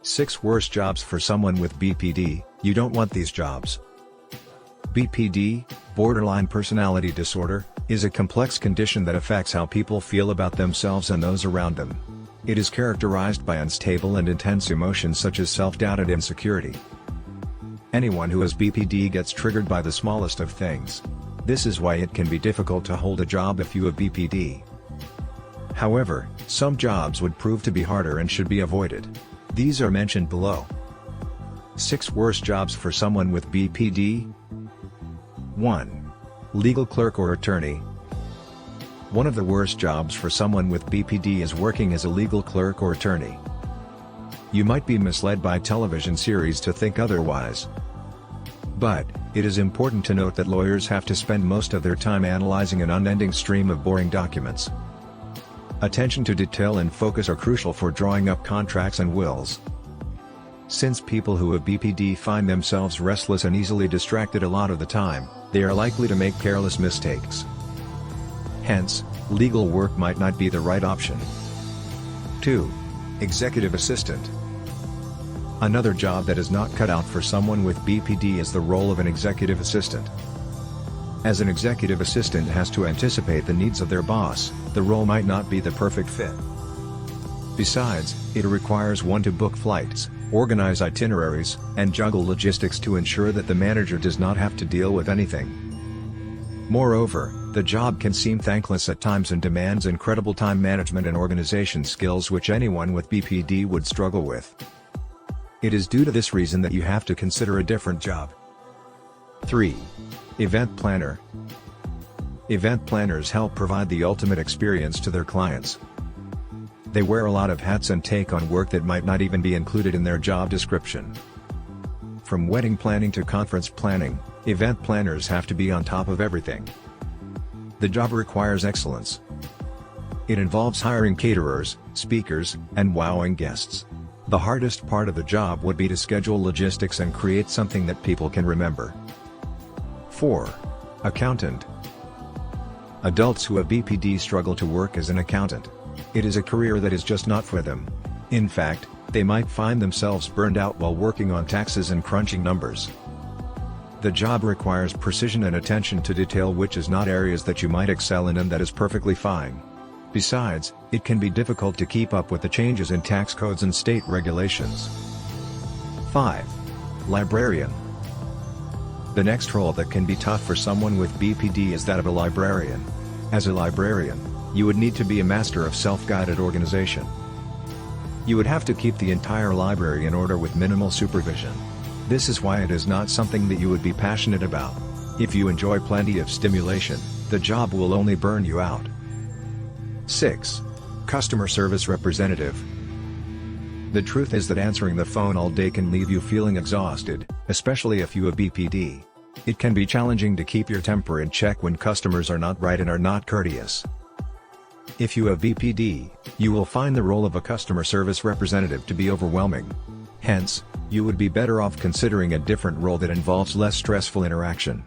6 Worst Jobs for Someone with BPD. You don't want these jobs. BPD, borderline personality disorder, is a complex condition that affects how people feel about themselves and those around them. It is characterized by unstable and intense emotions such as self-doubt and insecurity. Anyone who has BPD gets triggered by the smallest of things. This is why it can be difficult to hold a job if you have BPD. However, some jobs would prove to be harder and should be avoided. These are mentioned below. 6 Worst Jobs for Someone with BPD. 1. Legal clerk or attorney. One of the worst jobs for someone with BPD is working as a legal clerk or attorney. You might be misled by television series to think otherwise. But, it is important to note that lawyers have to spend most of their time analyzing an unending stream of boring documents. Attention to detail and focus are crucial for drawing up contracts and wills. Since people who have BPD find themselves restless and easily distracted a lot of the time, they are likely to make careless mistakes. Hence, legal work might not be the right option. 2. Executive assistant. Another job that is not cut out for someone with BPD is the role of an executive assistant. As an executive assistant has to anticipate the needs of their boss, the role might not be the perfect fit. Besides, it requires one to book flights, organize itineraries, and juggle logistics to ensure that the manager does not have to deal with anything. Moreover, the job can seem thankless at times and demands incredible time management and organization skills which anyone with BPD would struggle with. It is due to this reason that you have to consider a different job. 3. Event planner. Event planners help provide the ultimate experience to their clients. They wear a lot of hats and take on work that might not even be included in their job description. From wedding planning to conference planning, event planners have to be on top of everything. The job requires excellence. It involves hiring caterers, speakers, and wowing guests. The hardest part of the job would be to schedule logistics and create something that people can remember. 4. Accountant. Adults who have BPD struggle to work as an accountant. It is a career that is just not for them. In fact, they might find themselves burned out while working on taxes and crunching numbers. The job requires precision and attention to detail, which is not areas that you might excel in, and that is perfectly fine. Besides, it can be difficult to keep up with the changes in tax codes and state regulations. 5. Librarian. The next role that can be tough for someone with BPD is that of a librarian. As a librarian, you would need to be a master of self-guided organization. You would have to keep the entire library in order with minimal supervision. This is why it is not something that you would be passionate about. If you enjoy plenty of stimulation, the job will only burn you out. 6. Customer service representative. The truth is that answering the phone all day can leave you feeling exhausted, especially if you have BPD. It can be challenging to keep your temper in check when customers are not right and are not courteous. If you have BPD, you will find the role of a customer service representative to be overwhelming. Hence, you would be better off considering a different role that involves less stressful interaction.